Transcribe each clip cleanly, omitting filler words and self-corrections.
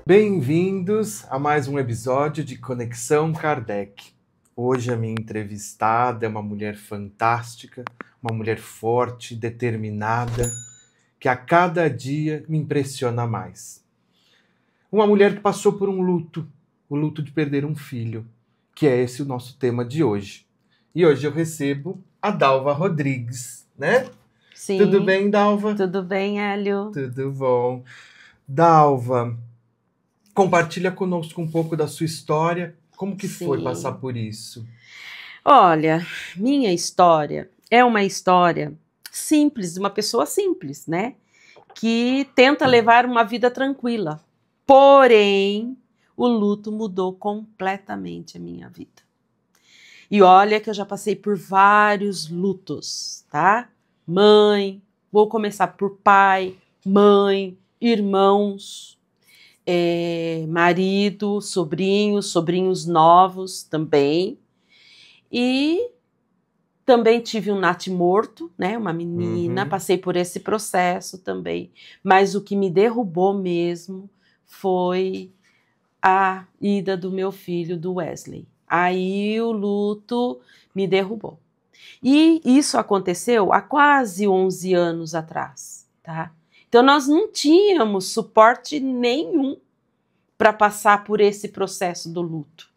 Bem-vindos a mais um episódio de Conexão Kardec. Hoje a minha entrevistada é uma mulher fantástica, uma mulher forte, determinada, que a cada dia me impressiona mais. Uma mulher que passou por um luto, o luto de perder um filho, que é esse o nosso tema de hoje. E hoje eu recebo a Dalva Rodrigues, né? Sim. Tudo bem, Dalva? Tudo bem, Hélio? Tudo bom. Dalva, compartilha conosco um pouco da sua história. Como que foi passar por isso? Olha, minha história é uma história simples, de uma pessoa simples, né? Que tenta levar uma vida tranquila. Porém, o luto mudou completamente a minha vida. E olha que eu já passei por vários lutos, tá? Mãe, vou começar por pai, mãe, irmãos, marido, sobrinhos novos também. E também tive um natimorto, né? Uma menina, passei por esse processo também. Mas o que me derrubou mesmo foi a ida do meu filho, do Wesley. Aí o luto me derrubou. E isso aconteceu há quase 11 anos atrás, tá? Então nós não tínhamos suporte nenhum para passar por esse processo do luto.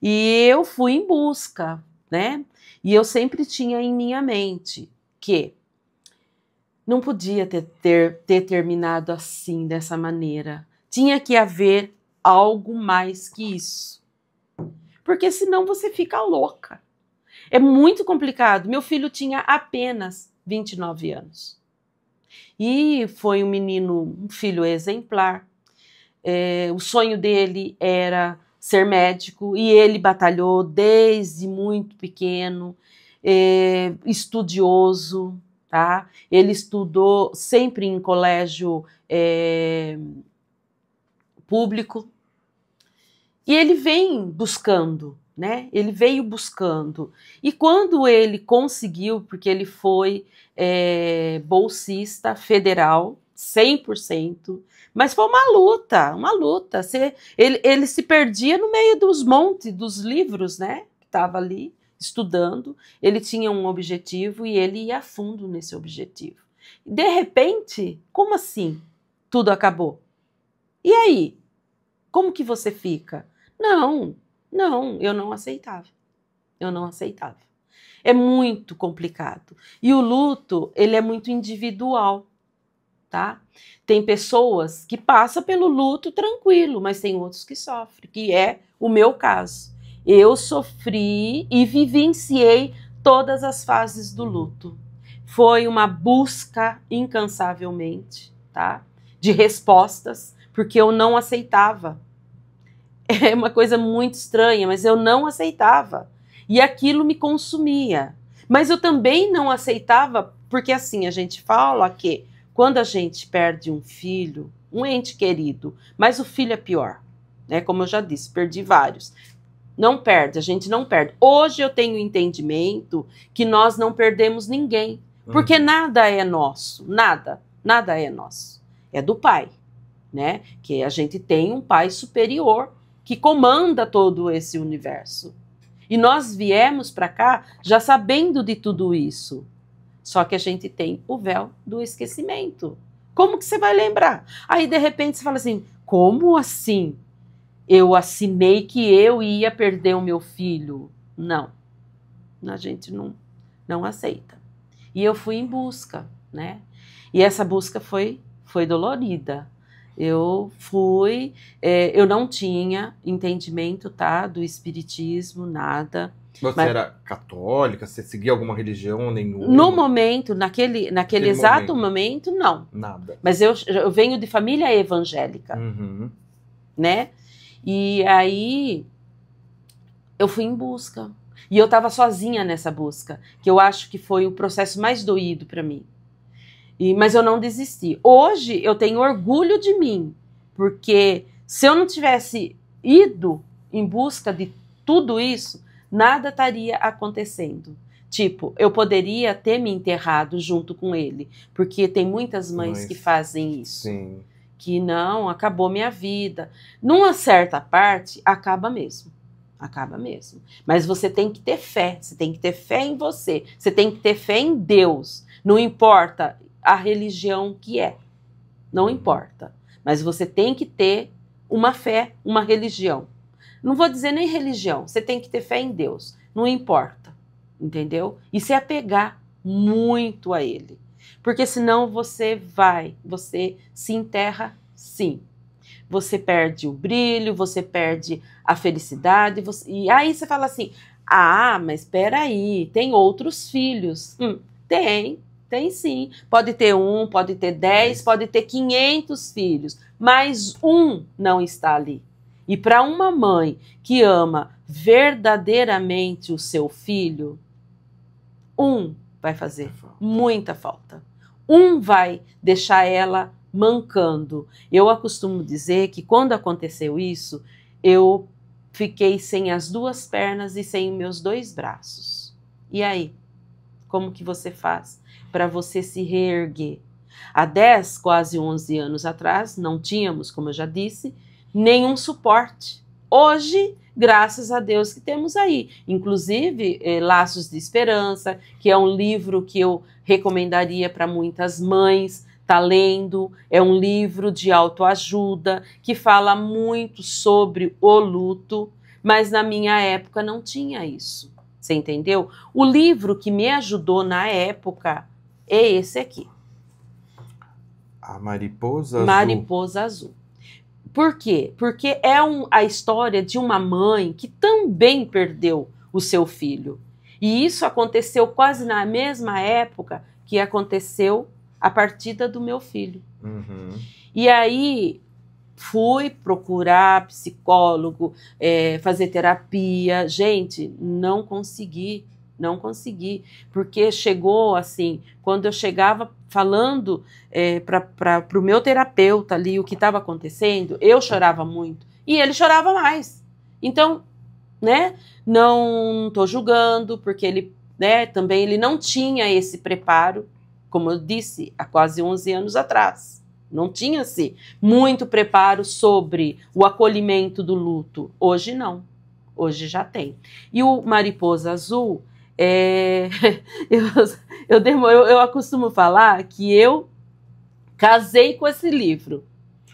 E eu fui em busca, né? E eu sempre tinha em minha mente que não podia ter terminado assim, dessa maneira. Tinha que haver algo mais que isso. Porque senão você fica louca. É muito complicado. Meu filho tinha apenas 29 anos. E foi um filho exemplar. O sonho dele era ser médico e ele batalhou desde muito pequeno, estudioso, tá? Ele estudou sempre em colégio público e ele vem buscando, né? Ele veio buscando. E quando ele conseguiu, porque ele foi bolsista federal, 100%, mas foi uma luta. Ele se perdia no meio dos montes, dos livros, né? Que estava ali estudando. Ele tinha um objetivo e ele ia a fundo nesse objetivo. De repente, como assim? Tudo acabou. E aí? Como que você fica? Não, eu não aceitava. Eu não aceitava. É muito complicado. E o luto, ele é muito individual, tá? Tem pessoas que passam pelo luto tranquilo, mas tem outros que sofrem, que é o meu caso. Eu sofri e vivenciei todas as fases do luto. Foi uma busca incansavelmente, tá? De respostas, porque eu não aceitava. É uma coisa muito estranha, mas eu não aceitava. E aquilo me consumia. Mas eu também não aceitava, porque assim, a gente fala que quando a gente perde um filho, um ente querido, mas o filho é pior, né? Como eu já disse, perdi vários. Não perde, a gente não perde. Hoje eu tenho entendimento que nós não perdemos ninguém, porque nada é nosso, nada é nosso. É do pai, né? Que a gente tem um pai superior que comanda todo esse universo. E nós viemos para cá já sabendo de tudo isso. Só que a gente tem o véu do esquecimento. Como que você vai lembrar? Aí, de repente, você fala assim, como assim? Eu assinei que eu ia perder o meu filho. Não. A gente não aceita. E eu fui em busca, né? E essa busca foi dolorida. Eu não tinha entendimento, tá, do espiritismo, nada. Você era católica? Você seguia alguma religião? Nenhuma? No momento, naquele exato momento, não. Nada. Mas eu venho de família evangélica, né? E aí eu fui em busca. E eu estava sozinha nessa busca, que eu acho que foi o processo mais doído para mim. Mas eu não desisti. Hoje eu tenho orgulho de mim, porque se eu não tivesse ido em busca de tudo isso, nada estaria acontecendo. Tipo, eu poderia ter me enterrado junto com ele, porque tem muitas mães que fazem isso. Sim. Que não, acabou minha vida. Numa certa parte, acaba mesmo. Acaba mesmo. Mas você tem que ter fé. Você tem que ter fé em você. Você tem que ter fé em Deus. Não importa a religião que é. Não importa. Mas você tem que ter uma fé, uma religião. Não vou dizer nem religião. Você tem que ter fé em Deus. Não importa. Entendeu? E se apegar muito a Ele. Porque senão você se enterra sim. Você perde o brilho, você perde a felicidade. E aí você fala assim, mas espera aí, tem outros filhos. Tem sim. Pode ter 1, pode ter 10, pode ter 500 filhos. Mas um não está ali. E para uma mãe que ama verdadeiramente o seu filho, vai fazer muita falta. Vai deixar ela mancando. Eu costumo dizer que quando aconteceu isso, eu fiquei sem as 2 pernas e sem meus 2 braços. E aí? Como que você faz para você se reerguer? Há 10, quase 11 anos atrás, não tínhamos, como eu já disse, nenhum suporte. Hoje, graças a Deus que temos aí, inclusive Laços de Esperança, que é um livro que eu recomendaria para muitas mães tá lendo, é um livro de autoajuda que fala muito sobre o luto, mas na minha época não tinha isso, você entendeu? O livro que me ajudou na época é esse aqui. A Mariposa Azul. Mariposa Azul. Por quê? Porque é a história de uma mãe que também perdeu o seu filho. E isso aconteceu quase na mesma época que aconteceu a partida do meu filho. E aí fui procurar psicólogo, fazer terapia. Gente, não consegui, porque chegou assim, quando eu chegava falando para o meu terapeuta ali o que estava acontecendo, eu chorava muito e ele chorava mais. Então, né, não estou julgando, porque ele, né, também ele não tinha esse preparo, como eu disse, há quase 11 anos atrás. Não tinha-se muito preparo sobre o acolhimento do luto. Hoje não. Hoje já tem. E o Mariposa Azul, eu costumo falar que eu casei com esse livro.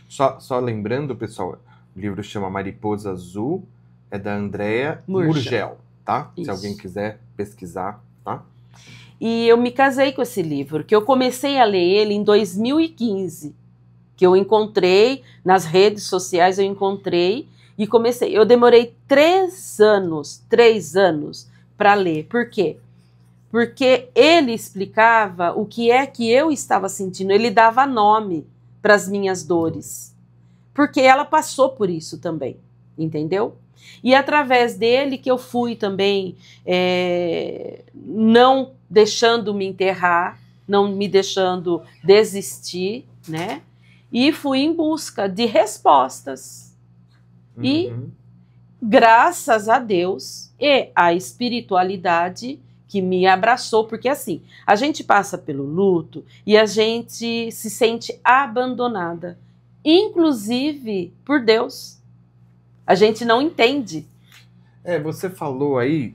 Só lembrando, pessoal, o livro chama Mariposa Azul, é da Andréa Murgel, tá? Isso. Se alguém quiser pesquisar, tá? E eu me casei com esse livro, que eu comecei a ler ele em 2015, que eu encontrei nas redes sociais, eu encontrei e comecei. Eu demorei 3 anos para ler. Por quê? Porque ele explicava o que é que eu estava sentindo, ele dava nome para as minhas dores, porque ela passou por isso também, entendeu? E através dele que eu fui também não deixando me enterrar, não me deixando desistir, né? E fui em busca de respostas. E graças a Deus e à espiritualidade que me abraçou, porque assim, a gente passa pelo luto e a gente se sente abandonada, inclusive por Deus. A gente não entende. Você falou aí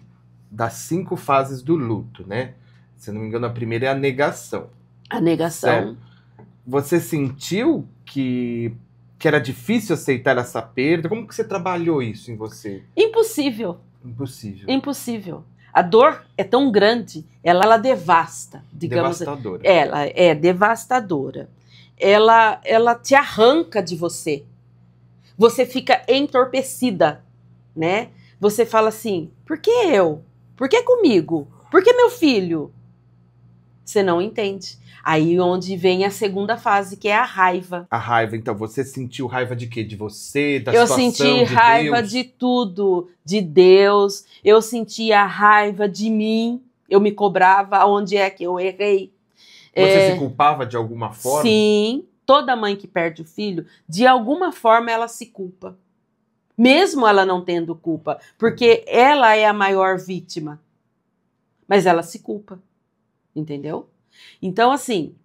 das 5 fases do luto, né? Se não me engano, a primeira é a negação. A negação. Certo? Você sentiu que era difícil aceitar essa perda? Como que você trabalhou isso em você? Impossível. Impossível. A dor é tão grande, ela devasta, digamos. Devastadora. Ela é devastadora. Ela te arranca de você. Você fica entorpecida, né? Você fala assim, por que eu? Por que comigo? Por que meu filho? Você não entende. Aí onde vem a segunda fase, que é a raiva. A raiva, então, você sentiu raiva de quê? De você, da situação, de Deus? Eu senti raiva de tudo, de Deus. Eu sentia raiva de mim. Eu me cobrava onde é que eu errei. Você se culpava de alguma forma? Sim. Toda mãe que perde o filho, de alguma forma ela se culpa. mesmo ela não tendo culpa, porque ela é a maior vítima, mas ela se culpa, entendeu? Então, assim,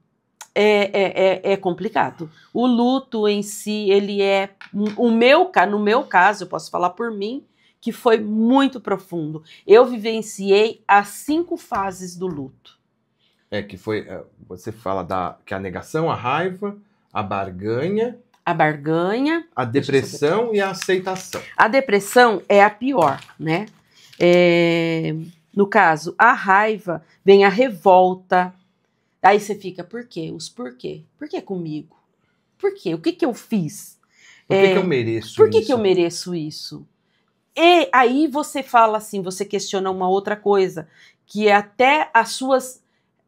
é complicado. O luto em si, ele no meu caso, eu posso falar por mim, que foi muito profundo. Eu vivenciei as 5 fases do luto. Que foi, você fala que a negação, a raiva, a barganha, a depressão e a aceitação. A depressão é a pior, né? No caso, a raiva, vem a revolta. Aí você fica, por quê? Os porquê? Por que comigo? Por quê? O que eu fiz? Por que eu mereço isso? Por que eu mereço isso? E aí você fala assim, você questiona uma outra coisa, que é até as suas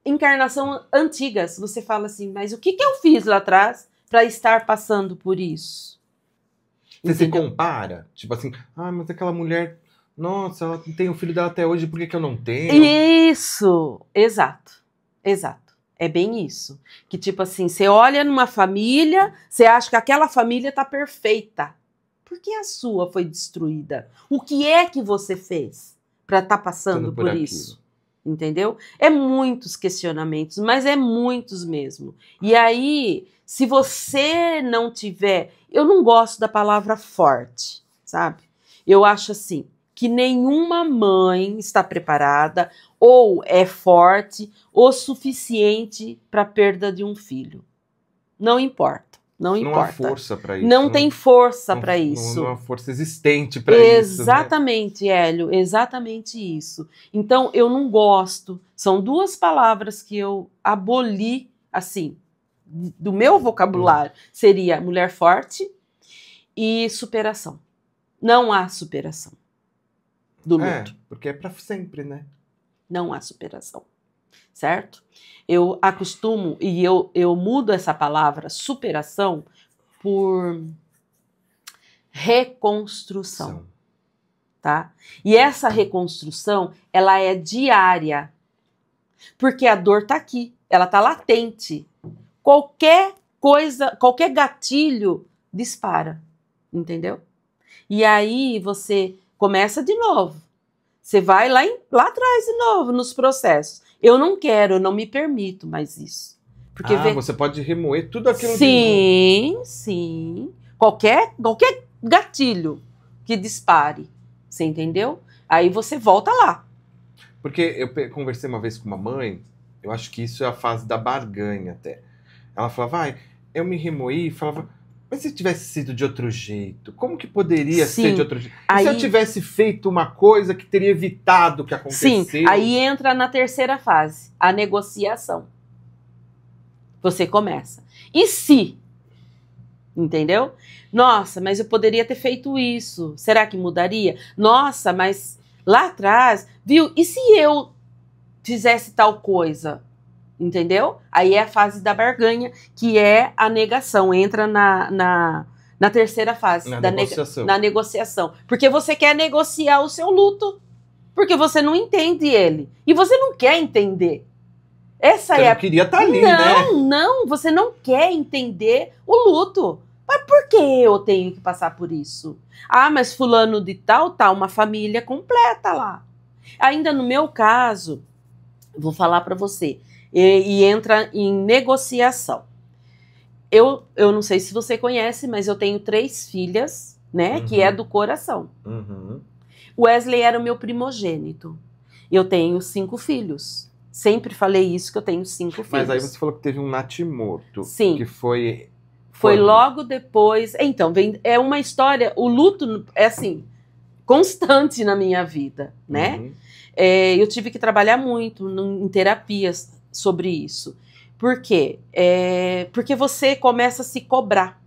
encarnações antigas. Você fala assim, mas o que eu fiz lá atrás para estar passando por isso? Você se compara? Tipo assim, mas aquela mulher, nossa, ela tem o filho dela até hoje, por que eu não tenho? Isso, exato. É bem isso. Que tipo assim, você olha numa família, você acha que aquela família tá perfeita. Por que a sua foi destruída? O que é que você fez para estar passando por isso? Entendeu? É muitos questionamentos, mas é muitos mesmo. E aí, se você não tiver... Eu não gosto da palavra forte, sabe? Eu acho assim, que nenhuma mãe está preparada ou é forte o suficiente para a perda de um filho. Não importa. Não importa. Não há força para isso. Não tem força para isso. Não há força existente para isso. Exatamente, Hélio, exatamente isso. Então, eu não gosto. São 2 palavras que eu aboli, assim, do meu vocabulário. Seria mulher forte e superação. Não há superação do luto. Porque é para sempre, né? Não há superação, certo? Eu acostumo, e eu mudo essa palavra superação por reconstrução, tá? E essa reconstrução, ela é diária, porque a dor tá aqui, ela tá latente. Qualquer coisa, qualquer gatilho dispara, entendeu? E aí você começa de novo. Você vai lá atrás de novo nos processos. Eu não quero, eu não me permito mais isso. Porque você pode remoer tudo aquilo. Sim. Qualquer gatilho que dispare. Você entendeu? Aí você volta lá. Porque eu conversei uma vez com uma mãe, eu acho que isso é a fase da barganha até. Ela falava, eu me remoí, falava, mas se tivesse sido de outro jeito, como que poderia ser de outro jeito? E se eu tivesse feito uma coisa que teria evitado o que aconteceu? Sim, aí entra na terceira fase, a negociação. Você começa. E se? Entendeu? Nossa, mas eu poderia ter feito isso. Será que mudaria? Nossa, mas lá atrás, viu? E se eu fizesse tal coisa? Entendeu? Aí é a fase da barganha, que é a negação. Entra na terceira fase. Na negociação. Porque você quer negociar o seu luto. Porque você não entende ele. E você não quer entender. Você não queria estar ali, né? Não, você não quer entender o luto. Mas por que eu tenho que passar por isso? Mas fulano de tal, tá uma família completa lá. Ainda no meu caso, vou falar para você, e entra em negociação. Eu não sei se você conhece, mas eu tenho 3 filhas, né, que é do coração. O Wesley era o meu primogênito. Eu tenho 5 filhos. Sempre falei isso, que eu tenho 5 filhos. Mas aí você falou que teve um natimorto. Sim. Que foi... Foi logo depois... Então, é uma história... O luto é assim, constante na minha vida, né? Eu tive que trabalhar muito em terapias sobre isso. Por quê? Porque você começa a se cobrar.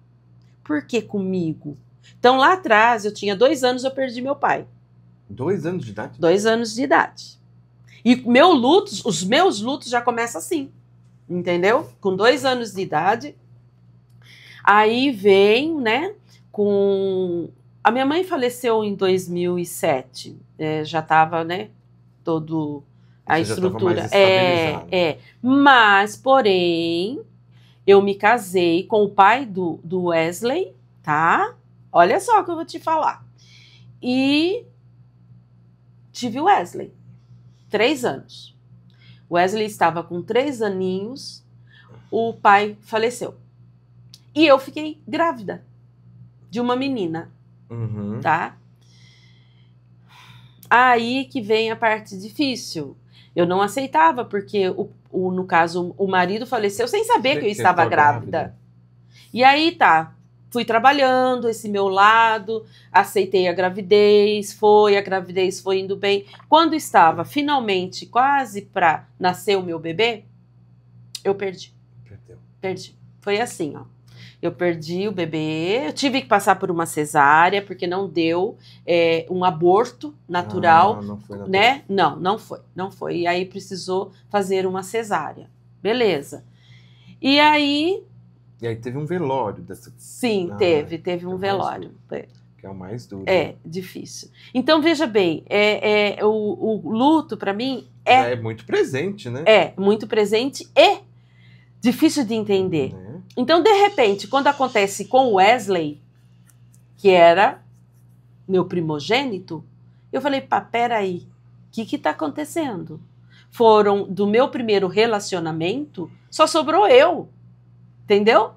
Por que comigo? Então, lá atrás, eu tinha 2 anos, eu perdi meu pai. 2 anos de idade? 2 anos de idade. E os meus lutos já começam assim, entendeu? Com 2 anos de idade. Aí vem, né, a minha mãe faleceu em 2007. Já estava, né, todo a Você estrutura. Já estava mais estabilizado. Mas, porém, eu me casei com o pai do Wesley, tá? Olha só o que eu vou te falar. E tive o Wesley, 3 anos. O Wesley estava com 3 aninhos, o pai faleceu. E eu fiquei grávida de uma menina, tá? Aí que vem a parte difícil. Eu não aceitava, porque, no caso, o marido faleceu sem saber que eu estava grávida. E aí tá, fui trabalhando esse meu lado, aceitei a gravidez foi indo bem. Quando estava finalmente quase para nascer o meu bebê, eu perdi. Perdi. Foi assim, ó. Eu perdi o bebê, eu tive que passar por uma cesárea, porque não deu um aborto natural, não foi natural, né? Não foi. E aí precisou fazer uma cesárea. Beleza. E aí teve um velório dessa... Sim, teve um velório. Que é o mais duro. Difícil. Então, veja bem, o luto, para mim, é muito presente, né? É, muito presente e difícil de entender. Então, de repente, quando acontece com o Wesley, que era meu primogênito, eu falei, peraí, o que tá acontecendo? Do meu primeiro relacionamento, só sobrou eu, entendeu?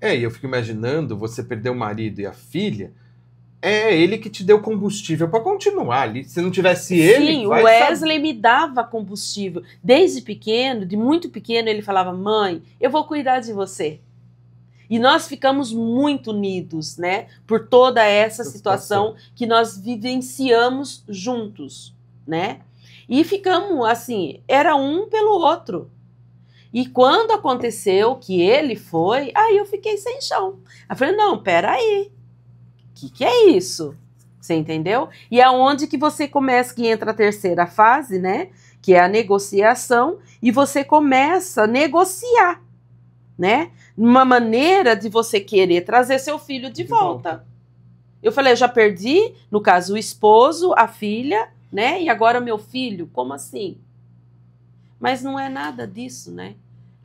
E eu fico imaginando, você perder o marido e a filha, é ele que te deu combustível para continuar ali. Se não tivesse ele... Sim, o Wesley me dava combustível. Desde pequeno, de muito pequeno, ele falava, mãe, eu vou cuidar de você. E nós ficamos muito unidos, né? Por toda essa situação que nós vivenciamos juntos, né? E ficamos assim, era um pelo outro. E quando aconteceu que ele foi, aí eu fiquei sem chão. Eu falei, não, peraí. O que é isso? Você entendeu? E é onde que você começa, que entra a terceira fase, né? Que é a negociação, e você começa a negociar, né? Uma maneira de você querer trazer seu filho de volta. Eu falei, eu já perdi, no caso, o esposo, a filha, né? E agora meu filho, como assim? Mas não é nada disso, né?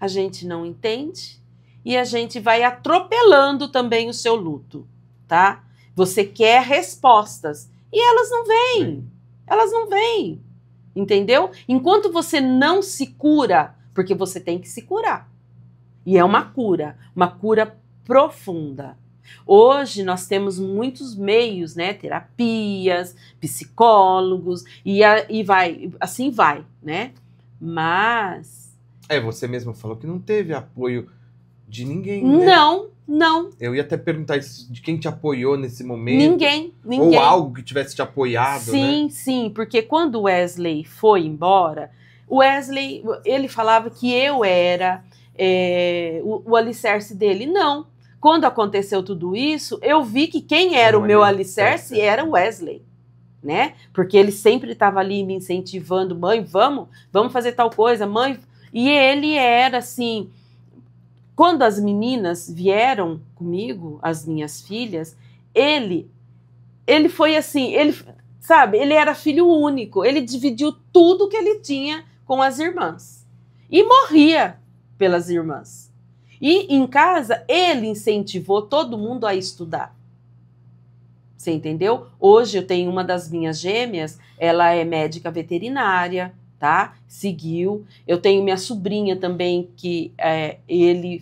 A gente não entende e a gente vai atropelando também o seu luto, tá? Você quer respostas e elas não vêm. Elas não vêm, entendeu? Enquanto você não se cura, porque você tem que se curar. E é uma cura profunda. Hoje nós temos muitos meios, né? Terapias, psicólogos, e vai, assim vai, né? Mas... você mesmo falou que não teve apoio de ninguém, né? Não. Eu ia até perguntar isso, de quem te apoiou nesse momento. Ninguém. Ou algo que tivesse te apoiado, sim, né? Sim, porque quando o Wesley foi embora, o Wesley, ele falava que eu era o alicerce dele. Não. Quando aconteceu tudo isso, eu vi que quem era o meu alicerce era o Wesley, né? Porque ele sempre estava ali me incentivando, mãe, vamos fazer tal coisa, mãe. E ele era assim... Quando as meninas vieram comigo, as minhas filhas, ele foi assim, ele era filho único, ele dividiu tudo que ele tinha com as irmãs e morria pelas irmãs. E em casa, ele incentivou todo mundo a estudar. Você entendeu? Hoje eu tenho uma das minhas gêmeas, ela é médica veterinária, tá? Seguiu. Eu tenho minha sobrinha também, que ele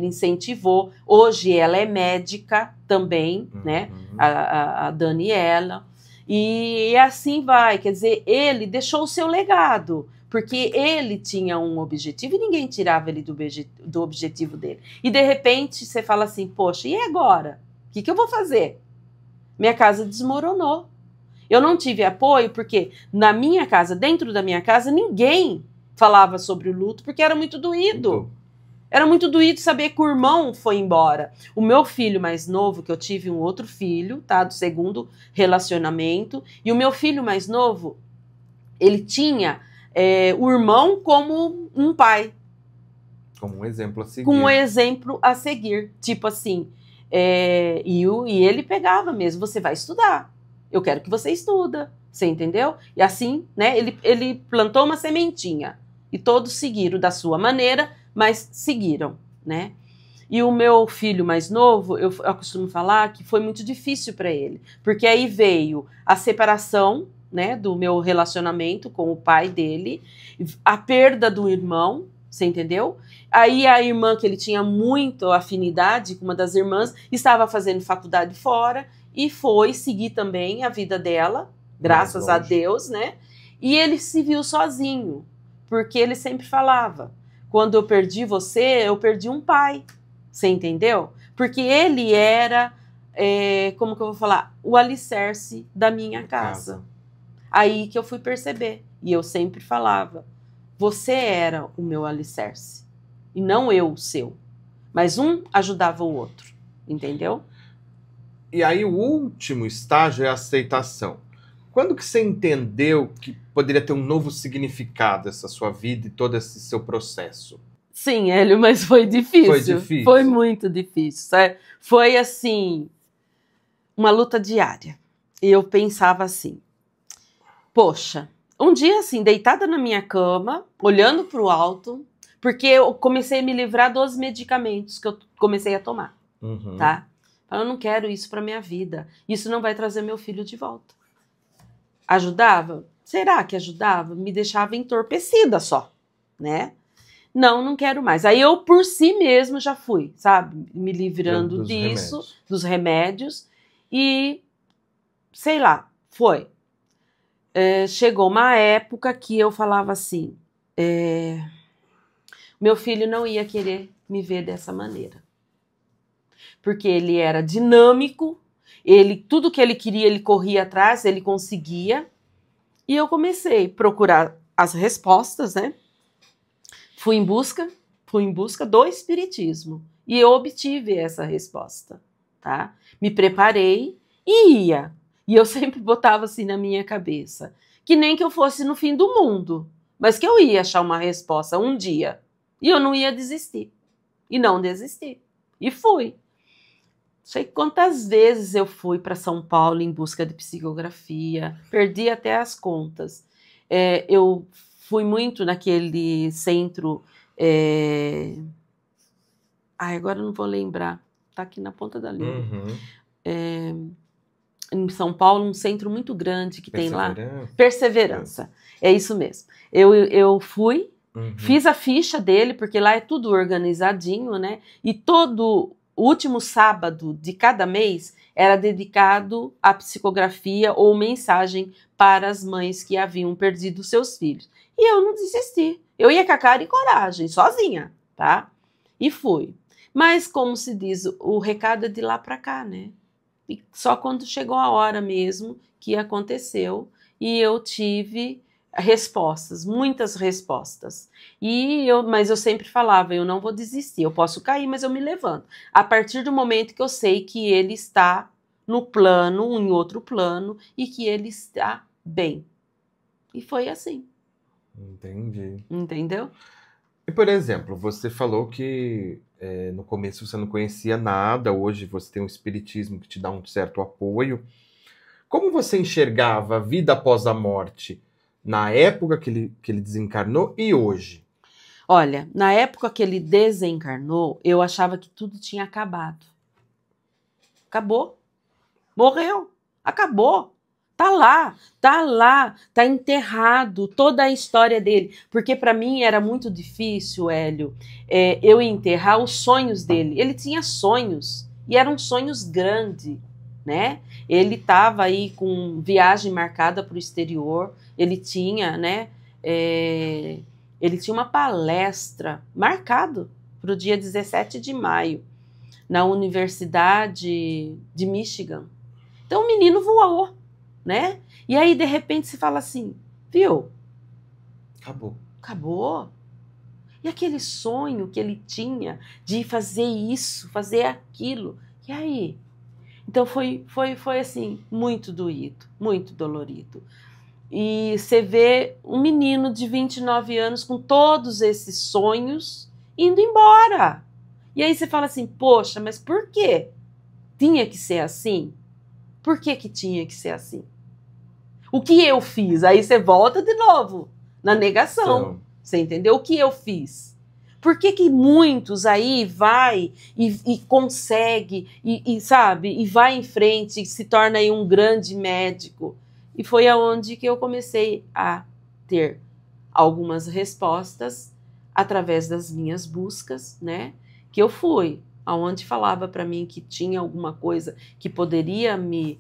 incentivou. Hoje ela é médica também, né? A Daniela. E assim vai. Quer dizer, ele deixou o seu legado, porque ele tinha um objetivo e ninguém tirava ele do objetivo dele. E de repente você fala assim, poxa, e agora? O que eu vou fazer? Minha casa desmoronou. Eu não tive apoio porque na minha casa, dentro da minha casa, ninguém falava sobre o luto porque era muito doído. Era muito doído saber que o irmão foi embora. O meu filho mais novo, que eu tive um outro filho, tá? Do segundo relacionamento. E o meu filho mais novo, ele tinha o irmão como um pai. Como um exemplo a seguir. Com um exemplo a seguir. Tipo assim, e ele pegava mesmo, você vai estudar. Eu quero que você estuda, você entendeu? E assim, né, ele plantou uma sementinha. E todos seguiram da sua maneira, mas seguiram, né? E o meu filho mais novo, eu costumo falar que foi muito difícil para ele, porque aí veio a separação, né, do meu relacionamento com o pai dele, a perda do irmão, você entendeu? Aí a irmã, que ele tinha muito afinidade com uma das irmãs, estava fazendo faculdade fora e foi seguir também a vida dela, graças a Deus, né? E ele se viu sozinho, porque ele sempre falava, quando eu perdi você, eu perdi um pai, você entendeu? Porque ele era, como que eu vou falar, o alicerce da minha casa. Aí que eu fui perceber, e eu sempre falava, você era o meu alicerce, e não eu o seu. Mas um ajudava o outro, entendeu? E aí o último estágio é a aceitação. Quando que você entendeu que poderia ter um novo significado essa sua vida e todo esse seu processo? Sim, Hélio, mas foi difícil. Foi difícil? Foi muito difícil. Sabe? Foi, assim, uma luta diária. E eu pensava assim, poxa, um dia, assim, deitada na minha cama, olhando para o alto, porque eu comecei a me livrar dos medicamentos que eu comecei a tomar, tá? Eu não quero isso para minha vida. Isso não vai trazer meu filho de volta. Ajudava? Será que ajudava? Me deixava entorpecida só, né? Não quero mais. Aí eu, por si mesmo, já fui, sabe? Me livrando dos remédios. E, sei lá, foi. Chegou uma época que eu falava assim, meu filho não ia querer me ver dessa maneira. Porque ele era dinâmico, tudo que ele queria, ele corria atrás, ele conseguia. E eu comecei a procurar as respostas, né? Fui em busca do espiritismo. E eu obtive essa resposta, tá? Me preparei e ia. E eu sempre botava assim na minha cabeça, que nem que eu fosse no fim do mundo, mas que eu ia achar uma resposta um dia. E eu não ia desistir. E não desisti. E fui. Sei quantas vezes eu fui para São Paulo em busca de psicografia, perdi até as contas. Eu fui muito naquele centro. Agora eu não vou lembrar, tá aqui na ponta da língua. Em São Paulo, um centro muito grande que tem lá. Perseverança. É isso mesmo. Eu fui, fiz a ficha dele, porque lá é tudo organizadinho, né? E todo o último sábado de cada mês era dedicado à psicografia ou mensagem para as mães que haviam perdido seus filhos. E eu não desisti. Eu ia com a cara e coragem, sozinha, tá? E fui. Mas, como se diz, o recado é de lá para cá, né? E só quando chegou a hora mesmo que aconteceu e eu tive respostas, muitas respostas. Mas eu sempre falava, eu não vou desistir, eu posso cair, mas eu me levanto. A partir do momento que eu sei que ele está no plano, em outro plano, e que ele está bem. E foi assim. Entendi. Entendeu? E, por exemplo, você falou que no começo você não conhecia nada, hoje você tem um espiritismo que te dá um certo apoio. Como você enxergava a vida após a morte na época que ele desencarnou e hoje? Olha, na época que ele desencarnou, eu achava que tudo tinha acabado. Acabou. Morreu. Acabou. Tá lá, tá enterrado toda a história dele. Porque para mim era muito difícil, Hélio, eu enterrar os sonhos dele. Ele tinha sonhos, e eram sonhos grandes, né? Ele estava aí com viagem marcada para o exterior, ele tinha, né? Ele tinha uma palestra marcada para o dia 17 de maio, na Universidade de Michigan. Então o menino voou, né? E aí, de repente, se fala assim, viu? Acabou. E aquele sonho que ele tinha de fazer isso, fazer aquilo, e aí? Então foi assim, muito doído, muito dolorido. E você vê um menino de 29 anos com todos esses sonhos indo embora. E aí você fala assim, poxa, mas por quê? Tinha que ser assim? Por que tinha que ser assim? O que eu fiz? Aí você volta de novo na negação. Você entendeu? O que eu fiz? Por que que muitos aí vai e consegue, sabe, e vai em frente, e se torna aí um grande médico? E foi aonde que eu comecei a ter algumas respostas através das minhas buscas, né? Que eu fui, aonde falava para mim que tinha alguma coisa que poderia me,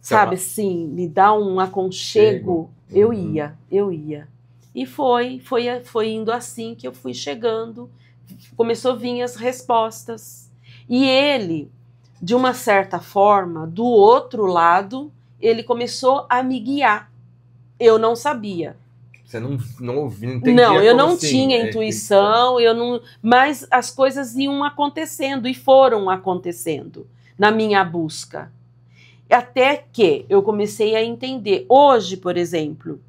sabe, sim, me dar um aconchego, eu ia. E foi indo assim que eu fui chegando, começou a vir as respostas. E ele, de uma certa forma, do outro lado, ele começou a me guiar. Eu não sabia. Você não ouvia, não entendia. Não, eu como não assim, tinha intuição, eu não, mas as coisas iam acontecendo e foram acontecendo na minha busca. Até que eu comecei a entender. Hoje, por exemplo,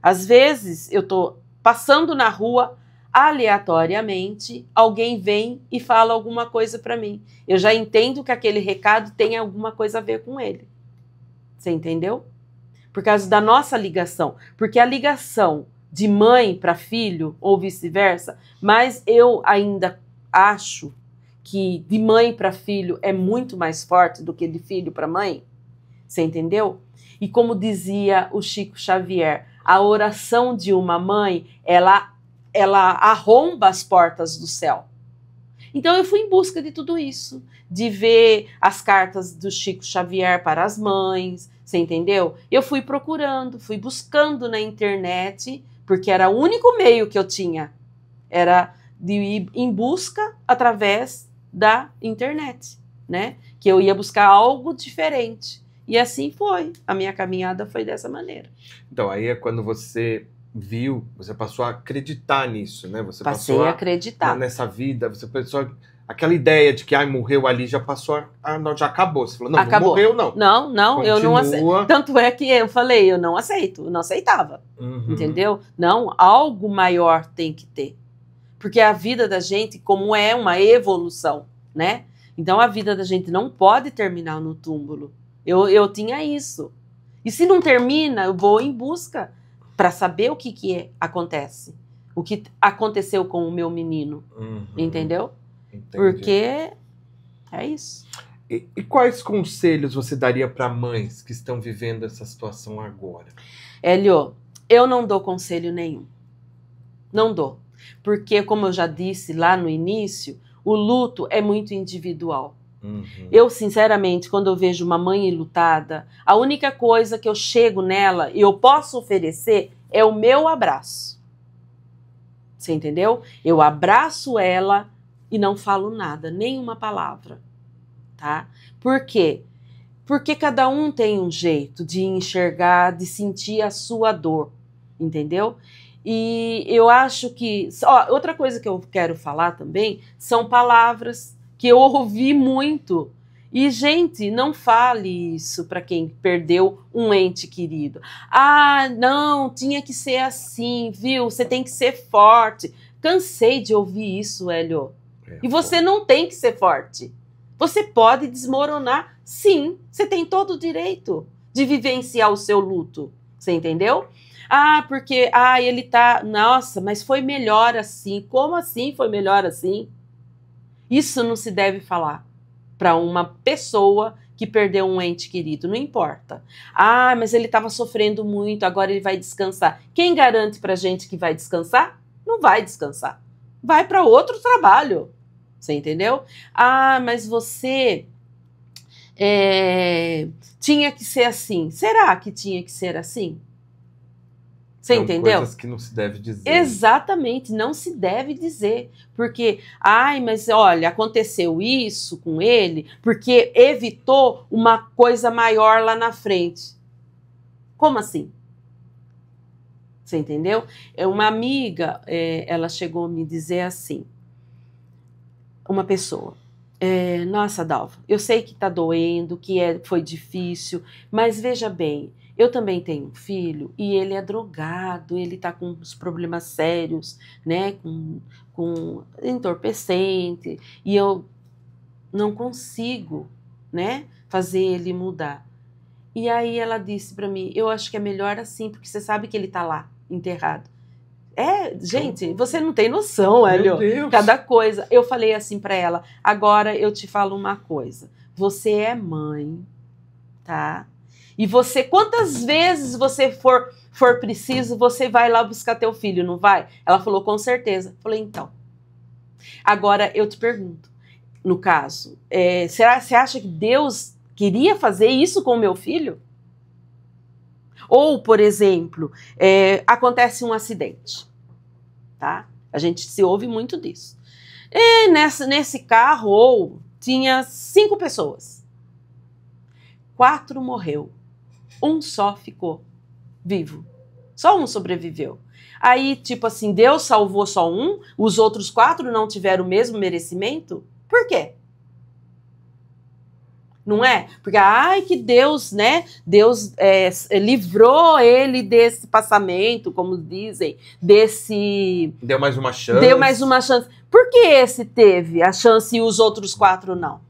às vezes eu estou passando na rua, aleatoriamente, alguém vem e fala alguma coisa para mim. Eu já entendo que aquele recado tem alguma coisa a ver com ele. Você entendeu? Por causa da nossa ligação. Porque a ligação de mãe para filho, ou vice-versa, mas eu ainda acho que de mãe para filho é muito mais forte do que de filho para mãe. Você entendeu? E como dizia o Chico Xavier, a oração de uma mãe, ela arromba as portas do céu. Então eu fui em busca de tudo isso, de ver as cartas do Chico Xavier para as mães, você entendeu? Eu fui procurando, fui buscando na internet, porque era o único meio que eu tinha, era de ir em busca através da internet, né? Que eu ia buscar algo diferente. E assim foi, a minha caminhada foi dessa maneira. Então, aí é quando você viu, você passou a acreditar nisso, né? Você Passei passou a acreditar. Nessa vida, você pensou, aquela ideia de que morreu ali, já passou não, já acabou. Você falou, não, acabou. Não morreu, não. Não, eu não aceito. Tanto é que eu falei, eu não aceito, eu não aceitava. Entendeu? Não, algo maior tem que ter. Porque a vida da gente, como é uma evolução, né? Então a vida da gente não pode terminar no túmulo. Eu tinha isso. E se não termina, eu vou em busca para saber o que acontece. O que aconteceu com o meu menino. Entendeu? Entendi. Porque é isso. E quais conselhos você daria para mães que estão vivendo essa situação agora? Hélio, eu não dou conselho nenhum. Não dou. Porque, como eu já disse lá no início, o luto é muito individual. Eu, sinceramente, quando eu vejo uma mãe enlutada, a única coisa que eu chego nela e eu posso oferecer é o meu abraço. Você entendeu? Eu abraço ela e não falo nada, nenhuma palavra, tá? Por quê? Porque cada um tem um jeito de enxergar, de sentir a sua dor, entendeu? E eu acho que... outra coisa que eu quero falar também são palavras que eu ouvi muito. E, gente, não fale isso para quem perdeu um ente querido. Ah, não, tinha que ser assim, viu? Você tem que ser forte. Cansei de ouvir isso, Hélio. E você não tem que ser forte. Você pode desmoronar, sim. Você tem todo o direito de vivenciar o seu luto. Você entendeu? Ah, porque ele tá... Nossa, mas foi melhor assim. Como assim foi melhor assim? Isso não se deve falar para uma pessoa que perdeu um ente querido, não importa. Ah, mas ele estava sofrendo muito, agora ele vai descansar. Quem garante pra gente que vai descansar? Não vai descansar. Vai para outro trabalho. Você entendeu? Ah, mas você tinha que ser assim. Será que tinha que ser assim? Você entendeu? Coisas que não se deve dizer. Exatamente, não se deve dizer. Porque, mas olha, aconteceu isso com ele porque evitou uma coisa maior lá na frente. Como assim? Você entendeu? Uma amiga, ela chegou a me dizer assim, uma pessoa, nossa, Dalva, eu sei que tá doendo, que foi difícil, mas veja bem, eu também tenho um filho e ele é drogado, ele tá com uns problemas sérios, né, com entorpecente, e eu não consigo, né, fazer ele mudar. E aí ela disse para mim, eu acho que é melhor assim, porque você sabe que ele tá lá, enterrado. Gente, você não tem noção, Hélio. Meu Deus. Cada coisa. Eu falei assim pra ela, agora eu te falo uma coisa. Você é mãe, tá? E você, quantas vezes você for preciso, você vai lá buscar teu filho, não vai? Ela falou, com certeza. Eu falei, então. Agora eu te pergunto, no caso, você acha que Deus queria fazer isso com o meu filho? Ou, por exemplo, acontece um acidente, tá? A gente se ouve muito disso. E nesse carro, tinha 5 pessoas. 4 morreu. Um só ficou vivo. Só um sobreviveu. Aí, tipo assim, Deus salvou só um, os outros 4 não tiveram o mesmo merecimento? Por quê? Não é? Porque, que Deus, né? Deus livrou ele desse passamento, como dizem, Deu mais uma chance. Deu mais uma chance. Por que esse teve a chance e os outros 4 não?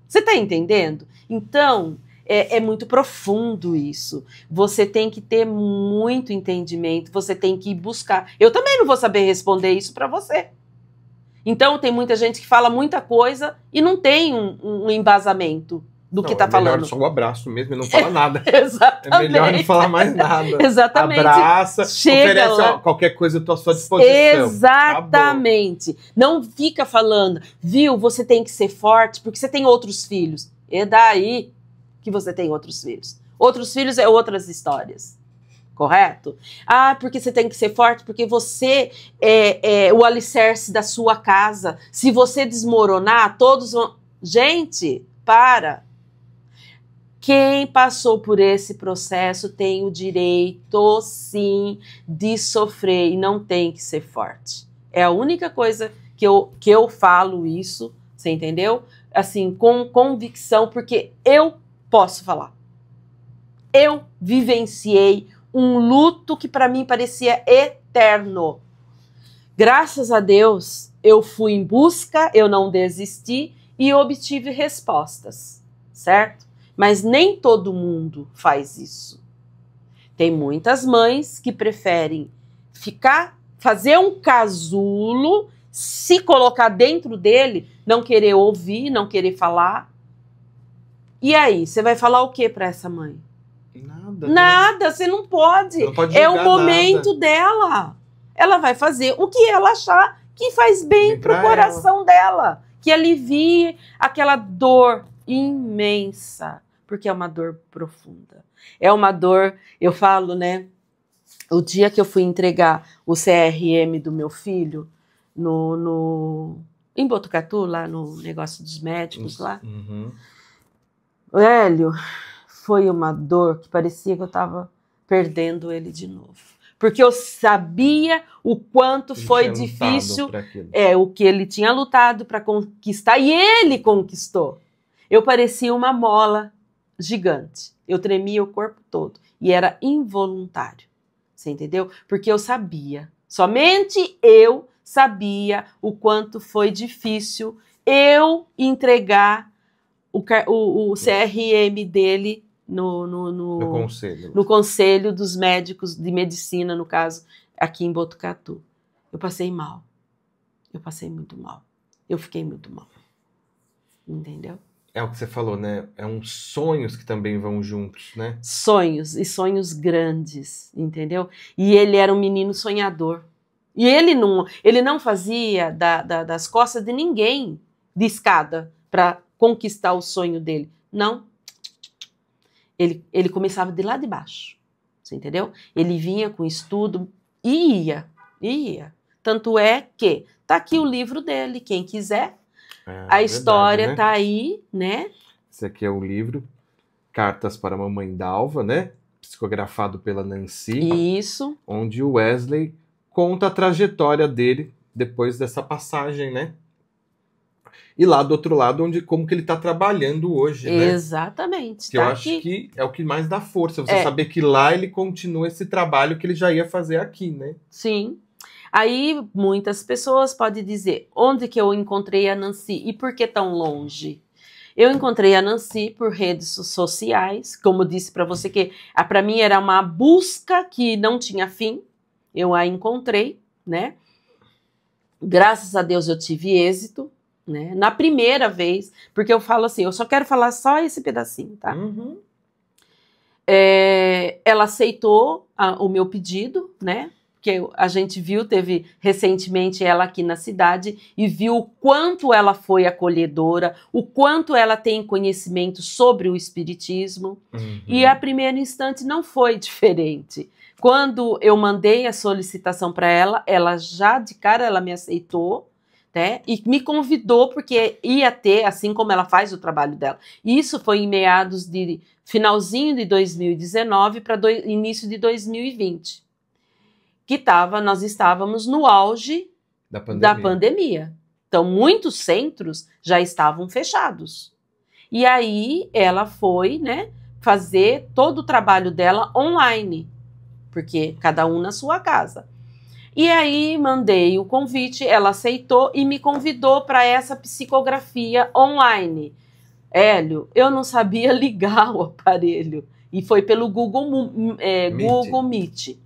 Você tá entendendo? Então, é muito profundo isso. Você tem que ter muito entendimento, você tem que buscar. Eu também não vou saber responder isso para você. Então, tem muita gente que fala muita coisa e não tem um embasamento do que tá falando. É melhor só um abraço mesmo e não fala nada. Exatamente. É melhor não falar mais nada. Exatamente. Abraça, chega oferece lá. Qualquer coisa à sua disposição. Exatamente. Acabou. Não fica falando, viu, você tem que ser forte porque você tem outros filhos. É daí que você tem outros filhos. Outros filhos é outras histórias. Correto? Porque você tem que ser forte, porque você é o alicerce da sua casa. Se você desmoronar, todos vão... Gente, para! Quem passou por esse processo tem o direito, sim, de sofrer e não tem que ser forte. É a única coisa que eu falo isso, você entendeu? Assim, com convicção, porque eu posso falar. Eu vivenciei um luto que para mim parecia eterno. Graças a Deus, eu fui em busca, eu não desisti e obtive respostas, certo? Mas nem todo mundo faz isso. Tem muitas mães que preferem fazer um casulo, se colocar dentro dele, não querer ouvir, não querer falar. E aí, você vai falar o que para essa mãe? Nada, você não pode. Não pode é o momento dela. Ela vai fazer o que ela achar que faz bem pro coração dela, que alivie aquela dor imensa, porque é uma dor profunda. É uma dor, eu falo, né? O dia que eu fui entregar o CRM do meu filho em Botucatu, lá no negócio dos médicos lá. Uhum. Hélio, foi uma dor que parecia que eu estava perdendo ele de novo. Porque eu sabia o quanto foi difícil, o que ele tinha lutado para conquistar, e ele conquistou. Eu parecia uma mola gigante. Eu tremia o corpo todo. E era involuntário. Você entendeu? Porque eu sabia. Somente eu sabia o quanto foi difícil eu entregar o CRM dele no conselho dos médicos de medicina, no caso, aqui em Botucatu. Eu passei mal. Eu passei muito mal. Eu fiquei muito mal. Entendeu? É o que você falou, né? É uns sonhos que também vão juntos, né? Sonhos, e sonhos grandes, entendeu? E ele era um menino sonhador. E ele não fazia das costas de ninguém de escada para conquistar o sonho dele. Não. Ele começava de lá de baixo, você entendeu? Ele vinha com estudo e ia. Tanto é que tá aqui o livro dele, quem quiser. A história, né? Tá aí, né? Esse aqui é o livro Cartas para a Mamãe Dalva, né? Psicografado pela Nancy. Isso. Onde o Wesley conta a trajetória dele depois dessa passagem, né? E lá do outro lado, como que ele está trabalhando hoje, né? Exatamente. Que tá eu acho que é o que mais dá força. Você saber que lá ele continua esse trabalho que ele já ia fazer aqui, né? Sim. Aí muitas pessoas podem dizer, onde que eu encontrei a Nancy e por que tão longe? Eu encontrei a Nancy por redes sociais, como eu disse para você que para mim era uma busca que não tinha fim. eu a encontrei, né? Graças a Deus eu tive êxito, né? Na primeira vez, porque eu falo assim, eu só quero falar só esse pedacinho, tá? Uhum. Ela aceitou o meu pedido, né? Que a gente viu, teve recentemente ela aqui na cidade e viu o quanto ela foi acolhedora, o quanto ela tem conhecimento sobre o espiritismo. Uhum. E a primeiro instante não foi diferente. Quando eu mandei a solicitação para ela já de cara ela me aceitou, né? E me convidou porque ia ter, assim como ela faz o trabalho dela. Isso foi em meados de finalzinho de 2019 para início de 2020. Nós estávamos no auge da pandemia. Então, muitos centros já estavam fechados. E aí, ela foi, né, fazer todo o trabalho dela online, porque cada um na sua casa. E aí, mandei o convite, ela aceitou e me convidou para essa psicografia online. Hélio, eu não sabia ligar o aparelho. E foi pelo Google Meet.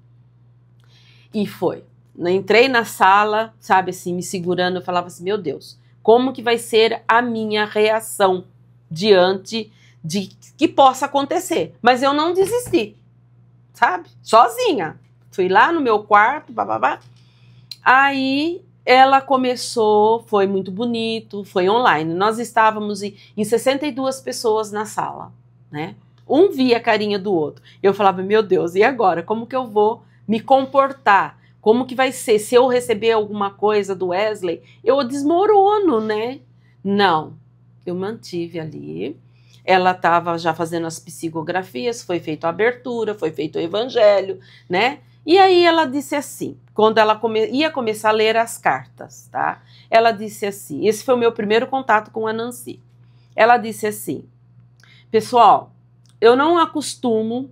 E foi. Entrei na sala, sabe assim, me segurando, eu falava assim, meu Deus, como que vai ser a minha reação diante de que possa acontecer? Mas eu não desisti, sabe? Sozinha. Fui lá no meu quarto, bababá. Aí ela começou, foi muito bonito, foi online. Nós estávamos em 62 pessoas na sala, né? Um via a carinha do outro. Eu falava, meu Deus, e agora? Como que eu vou me comportar? Como que vai ser? Se eu receber alguma coisa do Wesley, eu desmorono, né? Não, eu mantive ali. Ela estava já fazendo as psicografias, foi feita a abertura, foi feito o evangelho, né? E aí ela disse assim, quando ela ia começar a ler as cartas, tá? Ela disse assim, esse foi o meu primeiro contato com a Nancy. Ela disse assim, pessoal, eu não acostumo,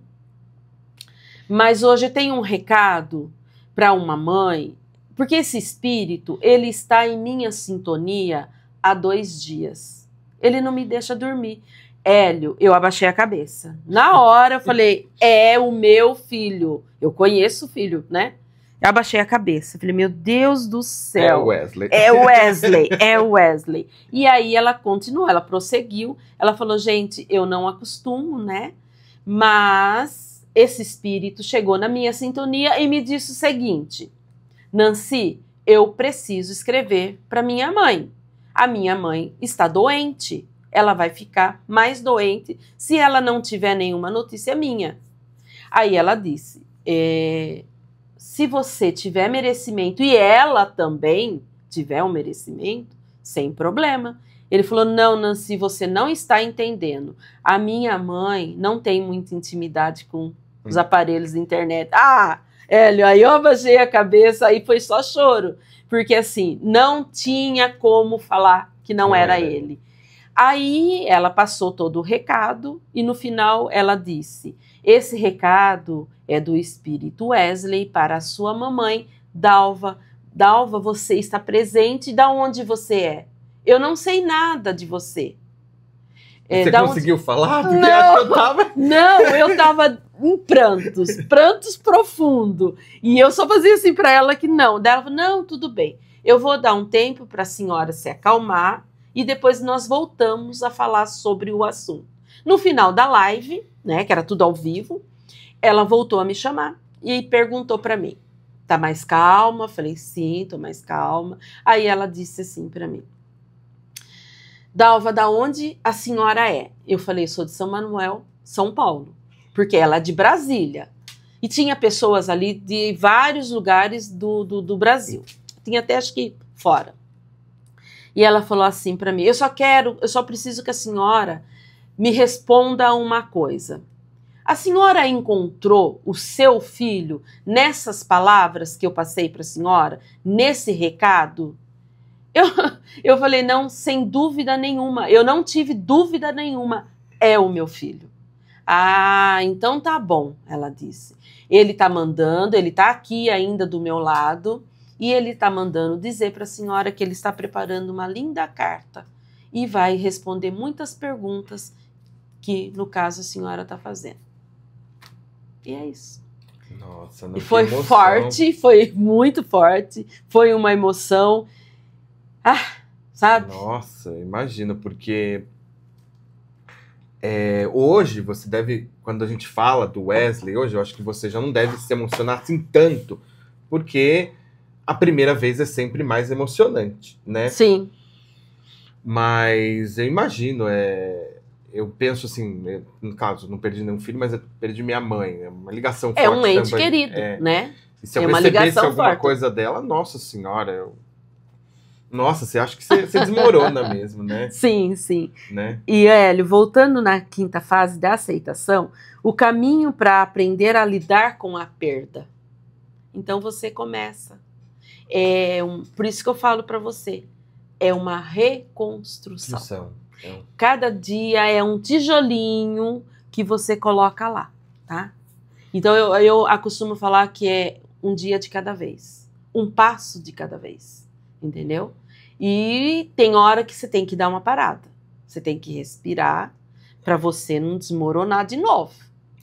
mas hoje tem um recado para uma mãe, porque esse espírito, ele está em minha sintonia há 2 dias. Ele não me deixa dormir. Hélio, eu abaixei a cabeça. Na hora eu falei, é o meu filho. Eu conheço o filho, né? Eu abaixei a cabeça. Falei, meu Deus do céu. É o Wesley. É o Wesley, é o Wesley. E aí ela continuou, ela prosseguiu. Ela falou, gente, eu não acostumo, né? Mas esse espírito chegou na minha sintonia e me disse o seguinte, Nancy, eu preciso escrever para minha mãe. A minha mãe está doente. Ela vai ficar mais doente se ela não tiver nenhuma notícia minha. Aí ela disse, se você tiver merecimento e ela também tiver um merecimento, sem problema. Ele falou, não, Nancy, você não está entendendo. A minha mãe não tem muita intimidade com os aparelhos da internet. Ah, Hélio, aí eu abaixei a cabeça, aí foi só choro. Porque assim, não tinha como falar que não era ele. Aí ela passou todo o recado e no final ela disse, esse recado é do espírito Wesley para a sua mamãe, Dalva. Dalva, você está presente, da onde você é? Eu não sei nada de você. Você conseguiu falar? Porque Não, eu estava em prantos profundos. E eu só fazia assim para ela que não. Daí ela falou, não, tudo bem. Eu vou dar um tempo para a senhora se acalmar e depois nós voltamos a falar sobre o assunto. No final da live, né, que era tudo ao vivo, ela voltou a me chamar e perguntou para mim, tá mais calma? Falei, sim, tô mais calma. Aí ela disse assim para mim, Dalva, da onde a senhora é? Eu falei, sou de São Manuel, São Paulo, porque ela é de Brasília. E tinha pessoas ali de vários lugares do Brasil. Tinha até, acho que, fora. E ela falou assim para mim, eu só preciso que a senhora me responda uma coisa. A senhora encontrou o seu filho nessas palavras que eu passei para a senhora, nesse recado? Eu falei, não, sem dúvida nenhuma, eu não tive dúvida nenhuma, é o meu filho. Ah, então tá bom, ela disse. Ele tá mandando, ele tá aqui ainda do meu lado, e ele tá mandando dizer para a senhora que ele está preparando uma linda carta e vai responder muitas perguntas que, no caso, a senhora tá fazendo. E é isso. Nossa, não, E foi que emoção. forte, foi muito forte, foi uma emoção, sabe? Nossa, imagino, porque hoje você deve, quando a gente fala do Wesley, hoje eu acho que você já não deve se emocionar assim tanto, porque a primeira vez é sempre mais emocionante, né? Sim. Mas eu imagino, eu penso assim, no caso, não perdi nenhum filho, mas eu perdi minha mãe, é uma ligação forte É um ente também. querido, né? E se eu É uma recebesse ligação alguma forte. coisa dela, nossa senhora, nossa, você acha que você desmorona mesmo, né? Sim, sim. né? E, Hélio, voltando na quinta fase da aceitação, o caminho para aprender a lidar com a perda. Então você começa. Por isso que eu falo para você, é uma reconstrução. Cada dia é um tijolinho que você coloca lá, tá? Então eu acostumo falar que é um dia de cada vez, um passo de cada vez, entendeu? E tem hora que você tem que dar uma parada, você tem que respirar para você não desmoronar de novo.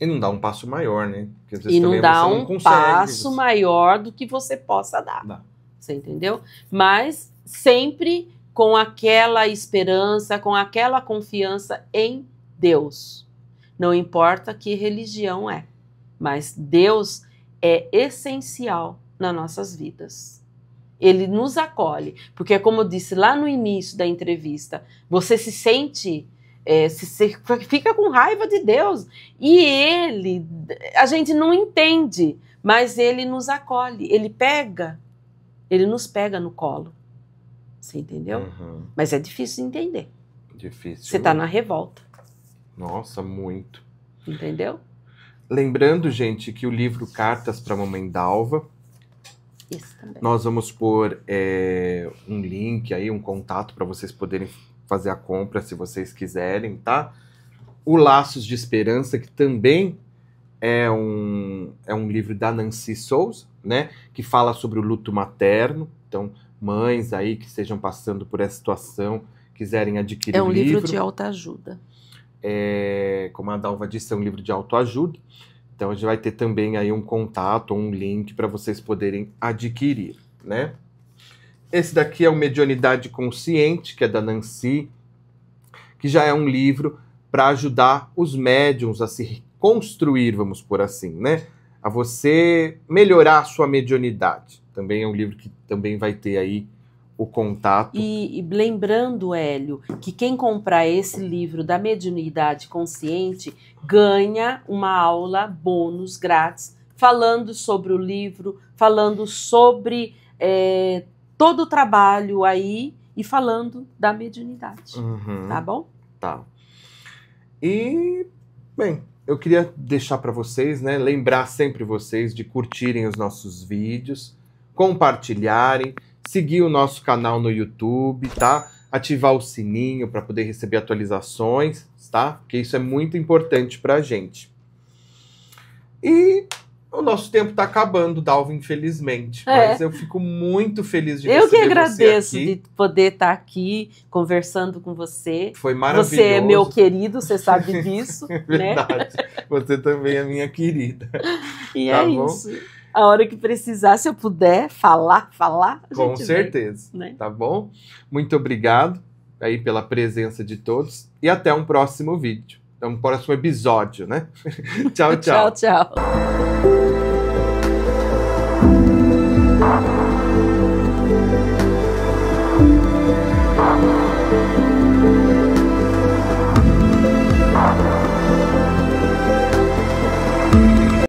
E não dá um passo maior, né? Porque às vezes E não também dá você um não consegue, passo maior do que você possa dar. Dá. Você entendeu? Mas sempre com aquela esperança, com aquela confiança em Deus. Não importa que religião é, mas Deus é essencial nas nossas vidas. Ele nos acolhe, porque como eu disse lá no início da entrevista, você se sente, fica com raiva de Deus, e Ele, a gente não entende, mas Ele nos acolhe, Ele nos pega no colo, você entendeu? Uhum. Mas é difícil entender. Difícil. Você está na revolta. Nossa, muito. Entendeu? Lembrando, gente, que o livro Cartas para Mamãe Dalva, Isso também. nós vamos pôr um link aí, um contato para vocês poderem fazer a compra se vocês quiserem, tá? O Laços de Esperança, que também é um livro da Nancy Souza, né? Que fala sobre o luto materno. Então, mães aí que estejam passando por essa situação, quiserem adquirir É um o livro de autoajuda. Como a Dalva disse, é um livro de autoajuda. Então a gente vai ter também aí um contato, um link para vocês poderem adquirir, né? Esse daqui é o Mediunidade Consciente, que é da Nancy, que já é um livro para ajudar os médiuns a se construir, vamos por assim, né? A você melhorar a sua mediunidade. Também é um livro que também vai ter aí o contato. E lembrando, Hélio, que quem comprar esse livro da Mediunidade Consciente ganha uma aula bônus grátis, falando sobre o livro, falando sobre todo o trabalho aí e falando da mediunidade. Uhum. Tá bom? Tá. E, bem, eu queria deixar para vocês, né, lembrar sempre vocês de curtirem os nossos vídeos, compartilharem, seguir o nosso canal no YouTube, tá? Ativar o sininho para poder receber atualizações, tá? Porque isso é muito importante pra gente. E o nosso tempo tá acabando, Dalva, infelizmente. Mas eu fico muito feliz de receber você aqui. Eu que agradeço de poder estar aqui conversando com você. Foi maravilhoso. Você é meu querido, você sabe disso. Verdade. Né? Você também é minha querida. E tá bom? Isso. A hora que precisar, se eu puder falar, com certeza, né? Tá bom? Muito obrigado aí pela presença de todos e até um próximo vídeo. Um próximo episódio, né? Tchau, tchau. Tchau, tchau.